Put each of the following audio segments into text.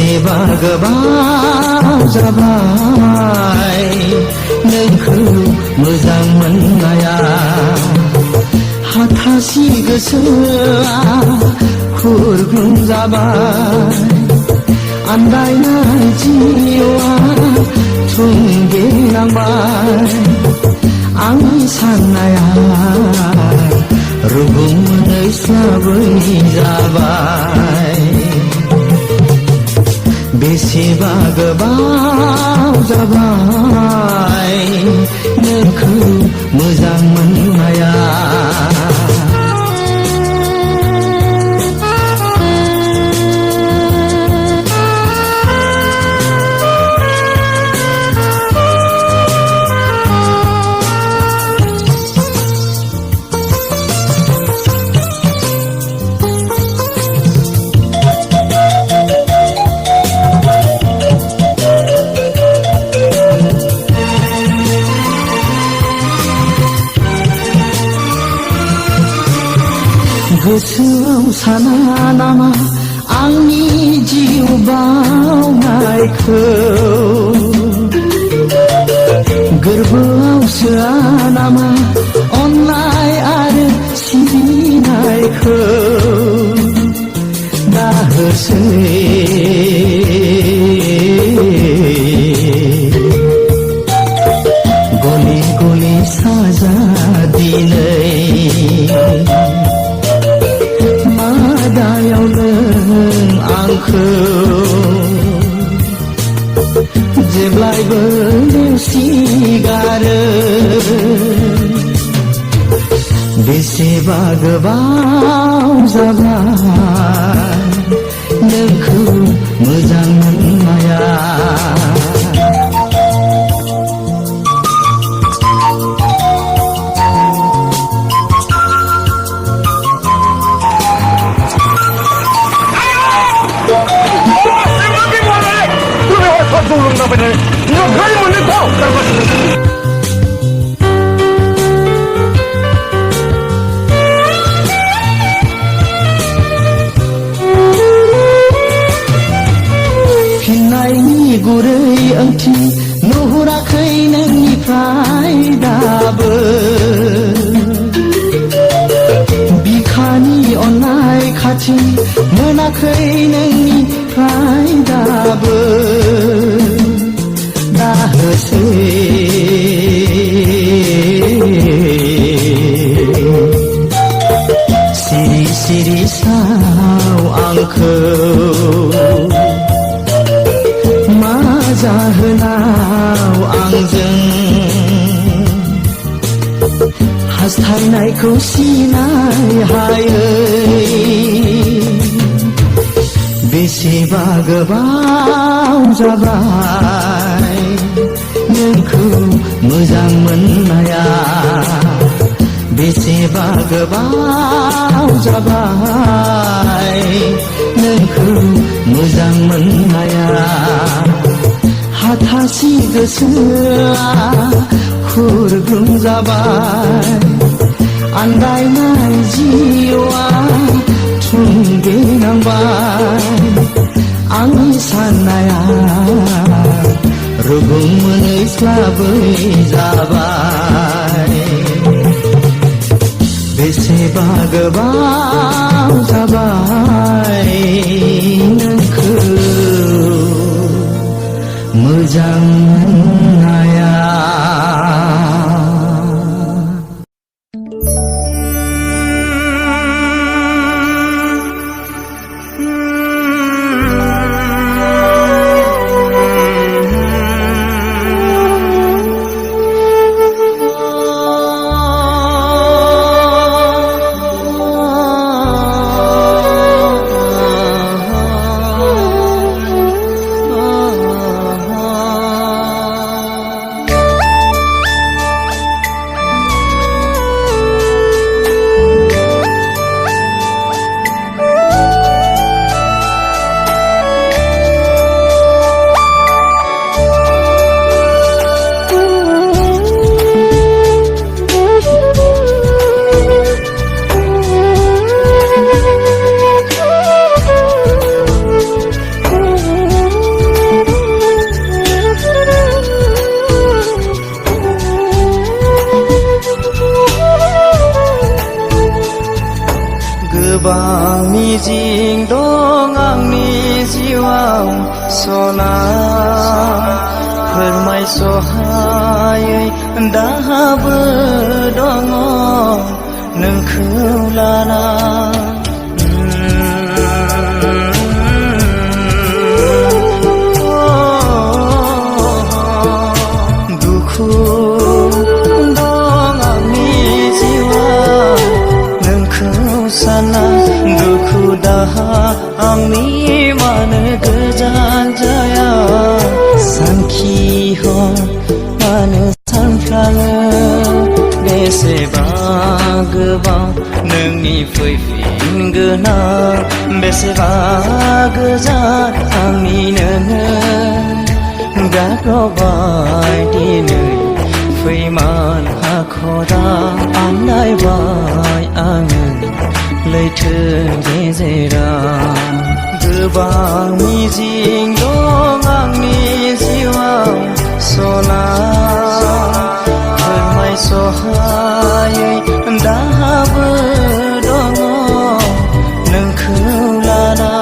बेसेबा गोबाव जाबाय नोंखौ मोजां मोननाया हाथासि गोसोआ खुरग्लुं जाबाय आन्दायनाय जिउआ थुंगेनांबाय आंनि साननाया रुगुं मोनैस्लाबै जाबाय बेसेबा गोबाव जाबाय नोंखौ मोजां मोननाया गोसोआव साना नामा आंनि जिउ बावनायखौ गोरबोआव सोआ नामा अननाय आरो सिबिनायखौ दाहोसै गले गले साजा दिनै मादायाव नों आंखौ जेब्लायबो नेवसिगारो बेसेबा गोबाव जाबाय नोंखौ मोजां मोननाया फिननायनि गुरै ओंथि नुहुराखै नोंनिफ्राय दाबो बिखानि अननाय खाथि मोनाखै नोंनिफ्राय दाबो दाहोसै सिरि सिरि साव आंखौ मा जाहोनाव आंजों हास्थायनायखौ सिनाय हायै बेसेबा गोबाव जाबाय नोंखौ मोजां मोननाया बेसेबा गोबाव जाबाय नोंखौ मोजां मोननाया हाथासि गोसोआ खुरग्लुं जाबाय आन्दायनाय जिउआ थुंगेनांबाय आंनि साननाया रुगुं मोनैस्लाबै जाबाय बेसेबा गोबाव जाबाय नोंखौ मोजां मोननाया गोबां मिजिं दं आंनि जिउआव सना फोरमायस'हायै दाहाबो दङ नोंखौ लाना दुखु दं आंनि जिउआव नोंखौ साना दुखु दाहा आंनि मानो गोजान जाया सानखिहर मानो सानफ्राङो बेसेबा गोबां नोंनि फैफिनगोना बेसेबा गोजान आंनि नोङो गाब्रबाय दिनै फैमान हाखराव आन्दायबाय आङो लैथो गेजेराव गोबां मिजिं दं आंनि जिउआव सना फोरमायस'हायै दाहाबो दङ नोंखौ लाना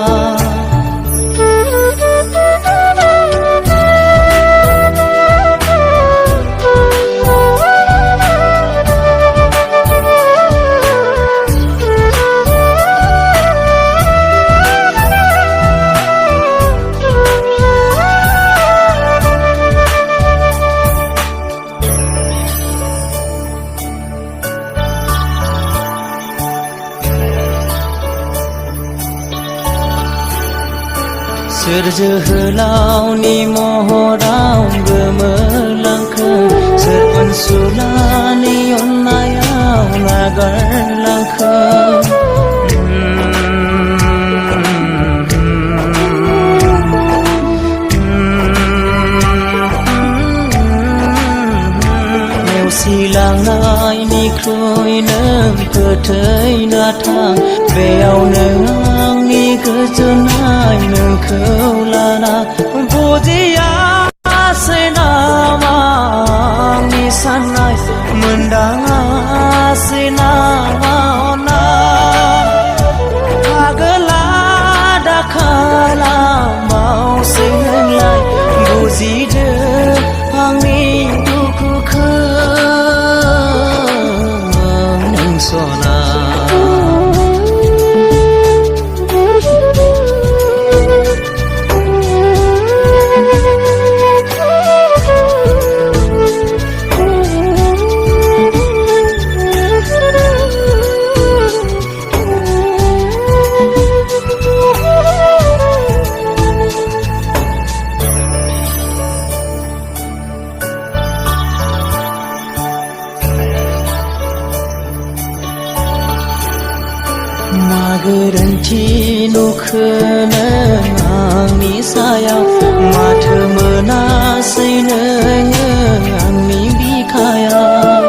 सोर जोहोलावनि महराव गोमोरलांखो सोर अनसुलानि अननायाव नागारलांखो नेवसिलांनायनिख्रुइ नों फोथैना थां बेयावनो आंनि गोजोननाय नोंखौ लाना बुजियासै नामा आंनि साननाय मोनदाङासै नामा अननाय आगोला दा खालामावसै नोंलाय बुजिदो आंनि दुखुखौ नों सना मा गोरोन्थि नुखो नों आंनि सायाव माथो मोनासै नोङो आंनि बिखायाव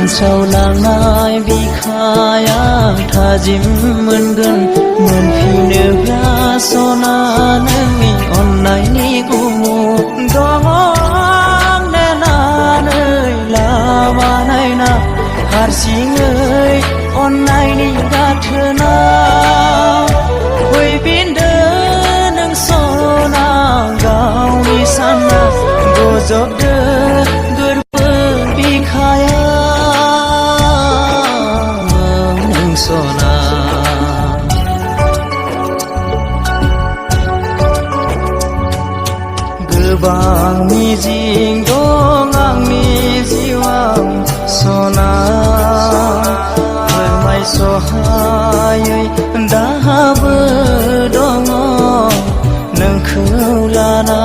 रानस्रावलांनाय बिखाया थाजिम मोनगोन मोनफिनोब्ला सना नोंनि अननायनि गुमुर दङ नेनानै लामा नायना हारसिङै अननायनि गाथोना फैफिनदो नों सना गावनि सानना बजबदो गोरबो बिखायाव नों सना गोबां मिजिं दं आंनि जिउआव सना फोरमायस'हायै दाहाबो दङ नोंखौ लाना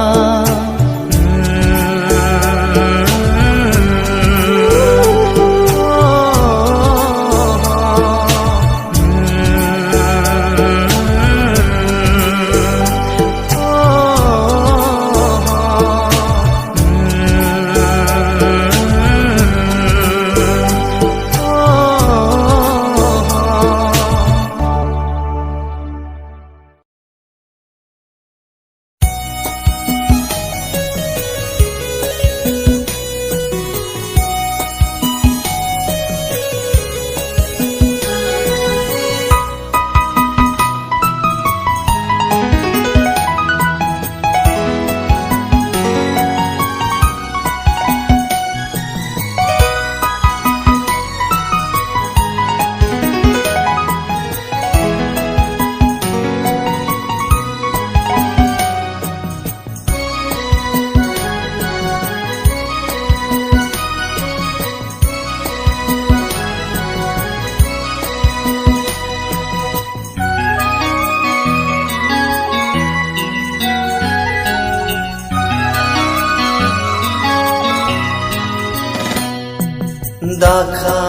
दाखा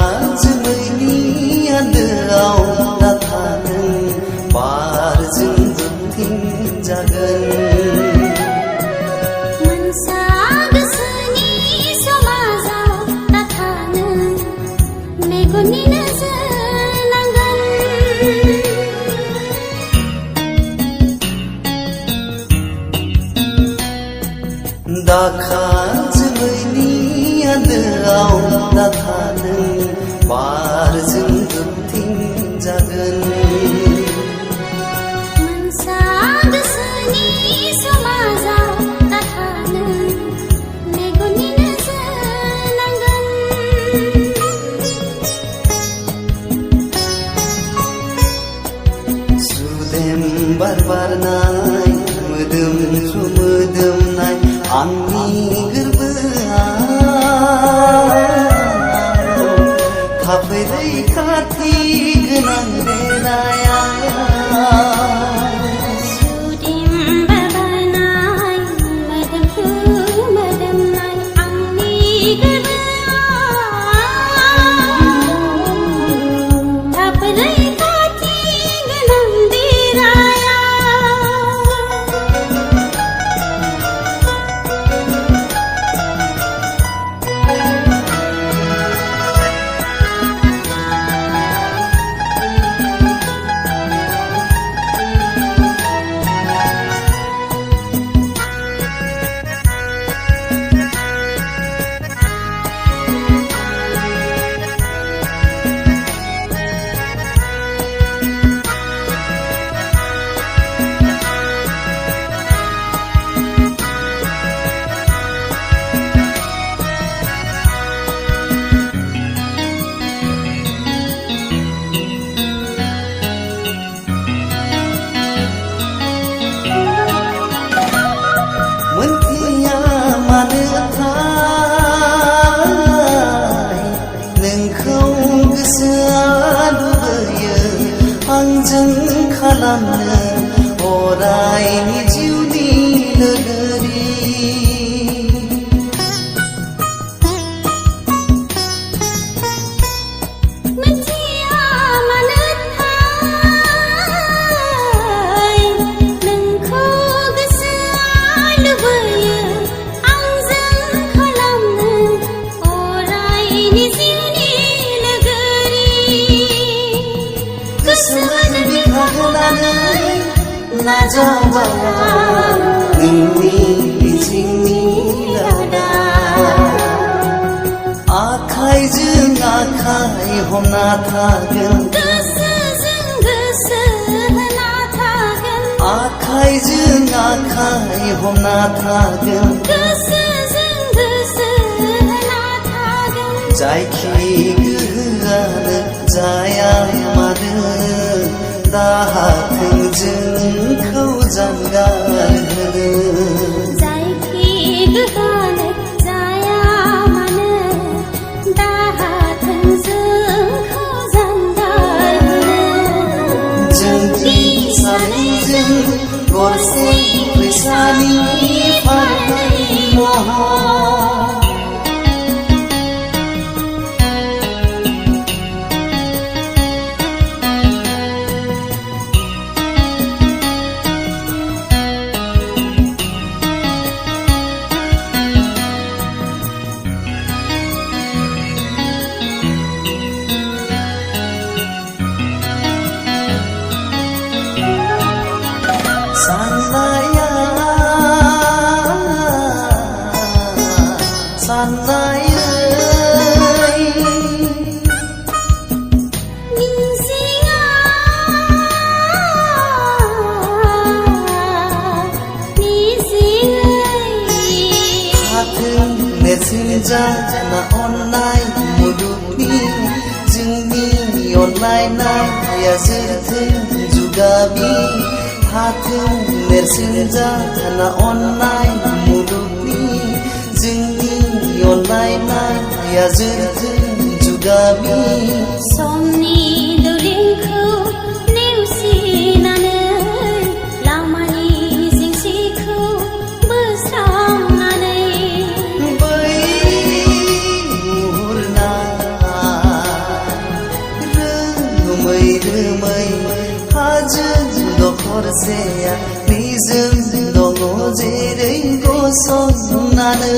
जोमैनि आन्दोआव दाथा नों बारजों दोनथिंजागोन मोनसा गोसोनि समाजाव दाथा नों मेगननि नोजोर नांगोन दाखा जोमैनि आन्दोआव दाथा नों बारजों दोनथिंजागोन मोनसा गोसोनि समाजाव दाथा नों मेगननि नोजोर नांगोन सुदेम बार बारनाय मोदोमफ्रु मोदोमनाय आंनि गोरबोआव थाफैदै खाथि गोनां बेराया सुदेम बारनाय मोदोमफ्रु मोदोमनाय आंनि गोरबोआव थाफैदै खाथि गोनां बेराया मोनथिया मानो थाय नोंखौ गोसोआ लुबैयो आंजों खालामनो अरायनि जिउनि लोगोरि मोनथिया मानो थाय नोंखौ गोसोआ लुबैयो आंजों खालामनो अरायनि जिउनि लोगोरि गोसोजों बिखा होनानै नाजावबा नोंनि मिजिंनि लादा आखाइजों आखाइ हमना थागोन गोसोजों गोसो होना थागोन आखाइजों आखाइ हमना थागोन गोसोजों गोसो होना थागोन जायखि गोहोआनो जाया मानो दाहाथों जोंखौ जानगार होनो जायखि गोहोआनो जाया मानो दाहाथों जोंखौ जानगार होनो जोंनि सानैजों गरसे फैसानि फारनै महर साननाया साननायै मिजिंआ मिजिङै हाथों नेरसोन जाना अननाय मुलुगनि जोंनि अनलायनाया जोरथों जुगामि हाथों नेरसोन जाना अननाय मुलुगनि जोंनि अनलायनाया जोरथों जुगामि समनि दुलिंखौ नेवसिनानै लामानि जेंसिखौ बोस्रांनानै बै मुहुरनाय हरसेया निजों दङ जेरै गसंनानै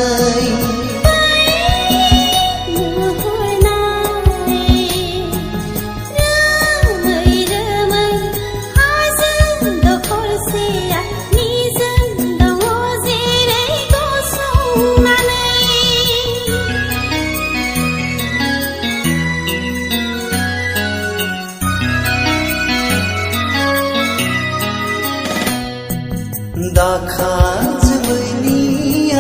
दाखा जोमैनि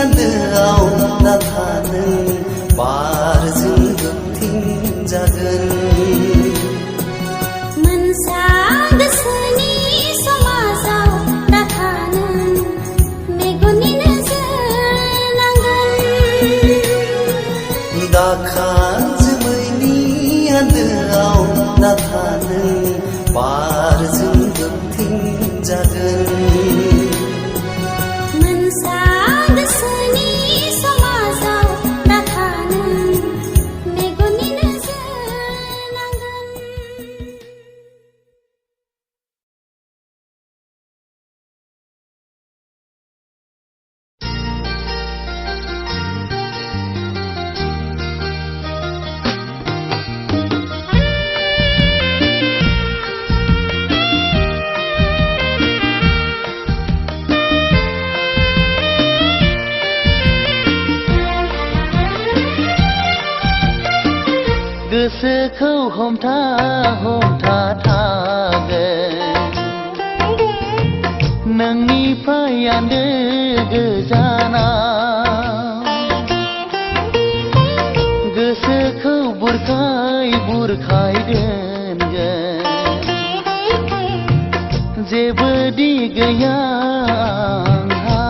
आन्दोआव नाथा नों बारजों गोमथिं जागोन मोनसा गोसोनि समाजाव दाखा नों मेगननि नोजोर नांगोन दाखा जोमैनि आन्दोआव नाथा नों बारजों गोमथिं जागोन गोसोखौ हमथा हमथा थागोन नोंनिफ्राय आन्दो गोजानाव गोसोखौ बुरखाय बुरखाय दोनगोन जेबो दि गैया आंहा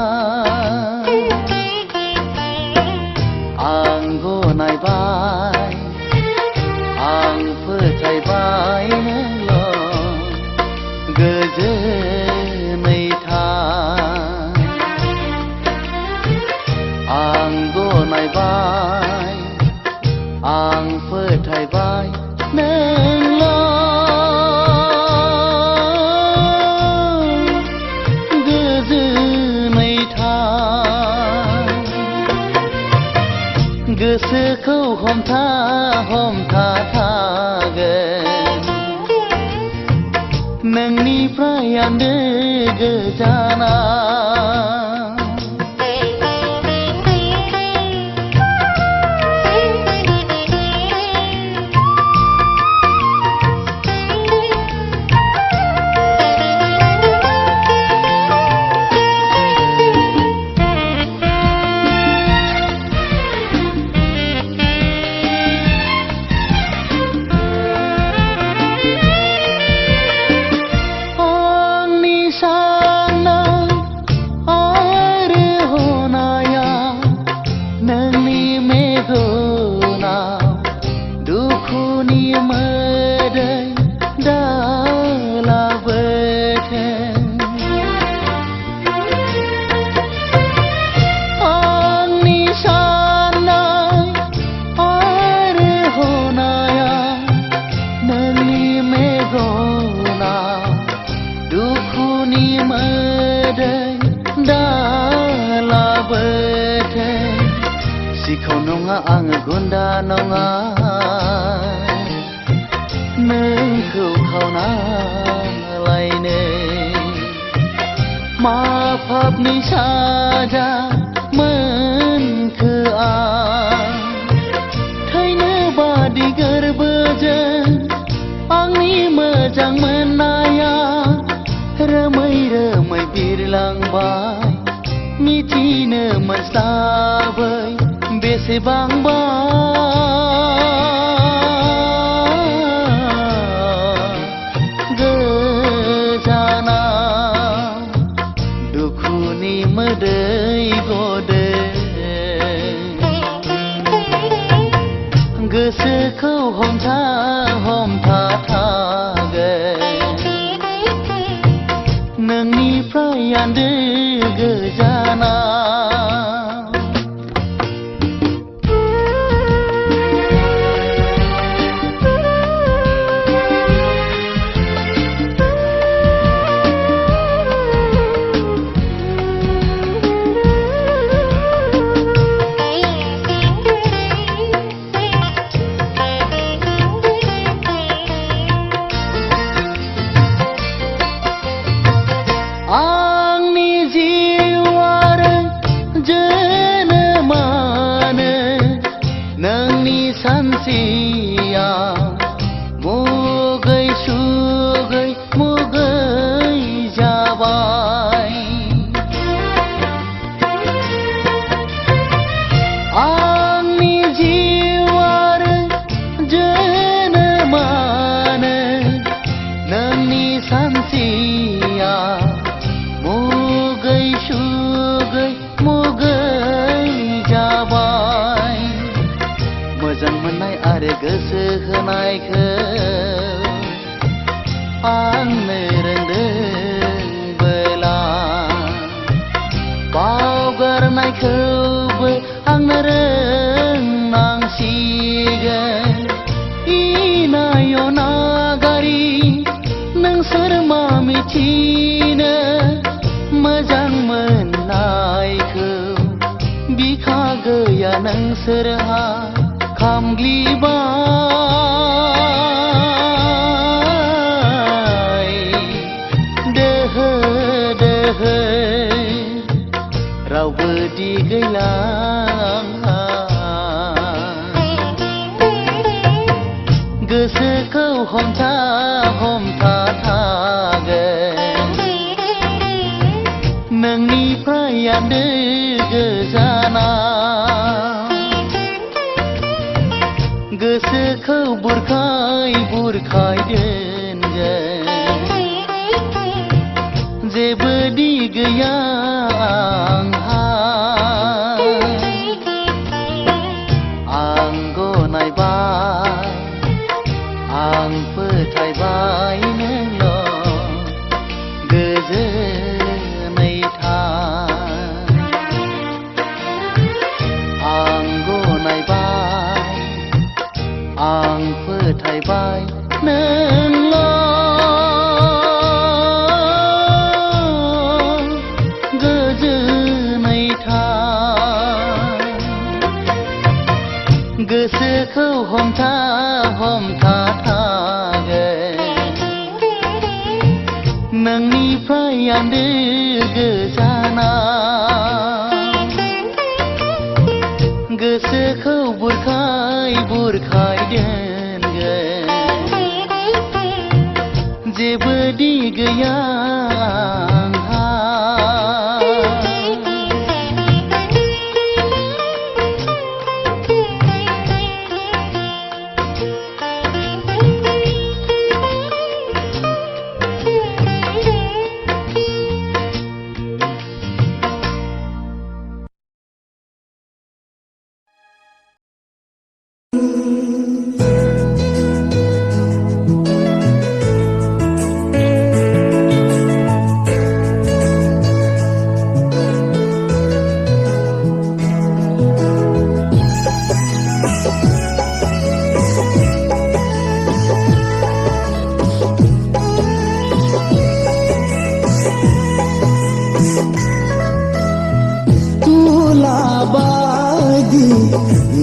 आं गनायबाय आं फोथायबाय नोंल' गोजोनै था आं गनायबाय आं फोथायबाय नोंल' गोजोनै था गोसोखौ हमथा हमथा थागोन नोंनिफ्राय आन्दो गोजानाव आङो गुन्दा नङा नोंखौ खावना लायनो मा पापनि साजा मोनखो आं थैनो बादि गोरबोजों आंनि मोजां मोननाया रोमै रोमै बिरलांबाय मिथिनो मोनस्लाबै बेसेबांबा गोजानाव दुखुनि मोदै गदों गोसोखौ हमथा हमथा थागोन नोंनिफ्राय आन्दो गोजानाव मुगै मुगै जाबाय मोजां मोननाय आरो गोसो होनायखौ आंनो रोंदोंबोला बावगारनायखौबो आंनो रोंनांसिगोन इनायनागारि नोंसोर मा मिथिनो मोजां मोननायखौ बिखा गैया नोंसोरहा खामग्लिबाय दोहो दोहो रावबो दि गैला गोसोखौ हमथा हमथा थागोन नोंनिफ्राय आन्दो गोजाना गोसोखौ बुरखाय बुरखाय दोनगोन जेबो दि गैया आंहा आं गनायबाय आं फोथायबाय नोंल' गोजोनै था आं गनायबाय आं फोथायबाय नोंल' गोजोनै था गोसोखौ हमथा हमथा थागोन नोंनिफ्राय आन्दो गोजाना गोसोखौ बुरखाय बुरखाय दोनगोन जेबो दि गैया आंहा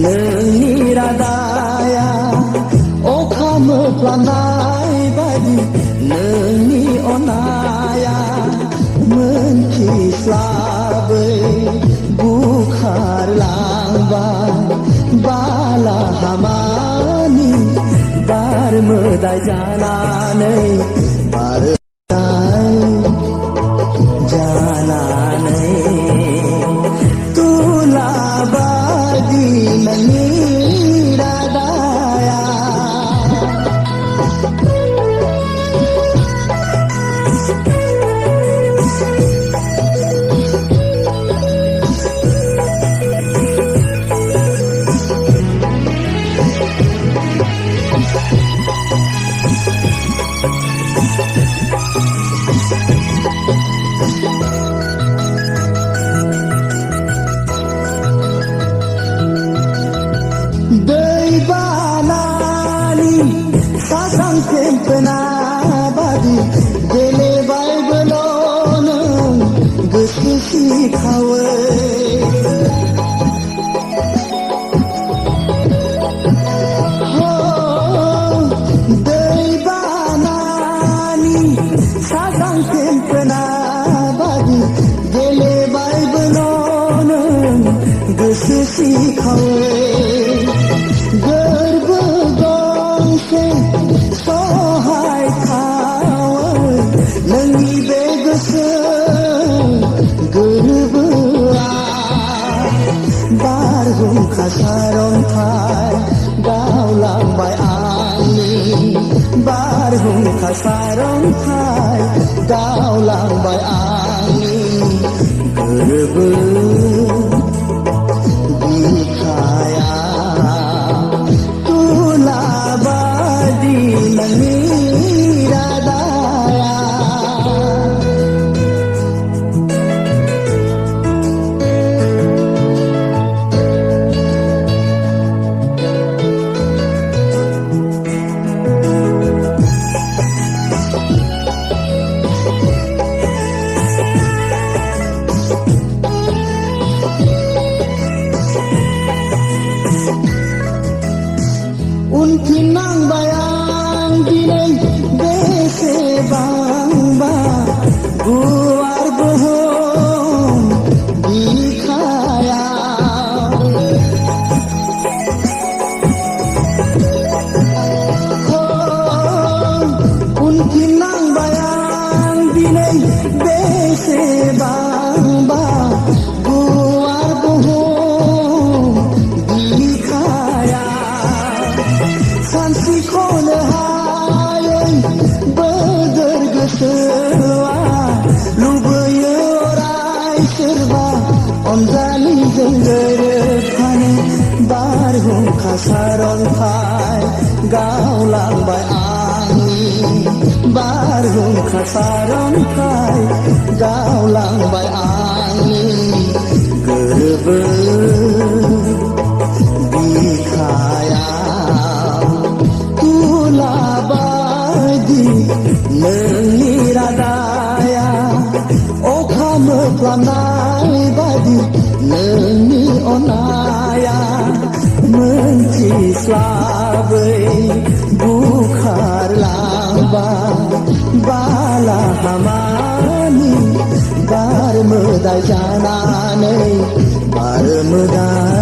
नोंनि रादाया अखा मोफ्लानाय बायदि नोंनि अनाया मोनथिस्लाबै बुखारलांबाय बाला हामानि बार मोदाय जानानै बार जानानै तुलाबादि नोंनि रादाया सासां फेंफोना बादि गेलेबायबोल' नों गोसो सिखावै दै बानानि सासां फेंफोना बादि गेलेबायबोल' नों गोसो सिखावै सहाय खावै नोंनि बे गोसो गोरबोआ बारहुंखा सारन्थाइ गावलांबाय आंनि बारहुंखा सारन्थाइ गावलांबाय आंनि गोरबोआ गोरोबो बिखाया तुला बादि नोंनि रादाया उनफिननांबाय आं दिनै बेसेबांबा गुवार बुहुम बिखायाव उनफिननांबाय आं दिनै बेसेबांबा गुवार बुहुम बिखायाव सानस्रिख'नो हायै बोदोर गोसोआ लुबैयो अराय सोरबा अनजालिजों गोरोबफानो बारहुंखा सारन्थाय गावलांबाय आंनि बारहुंखा सारन्थाय गावलांबाय आंनि गोरोबो बिखायाव तुला बादि नोंनि रादाया अखा मोफ्लामनाय बादि नोंनि अननाया मोनथिस्लाबै बुखारलांबाय बालाहामानि बार मोदाय जानानै बार मोदाय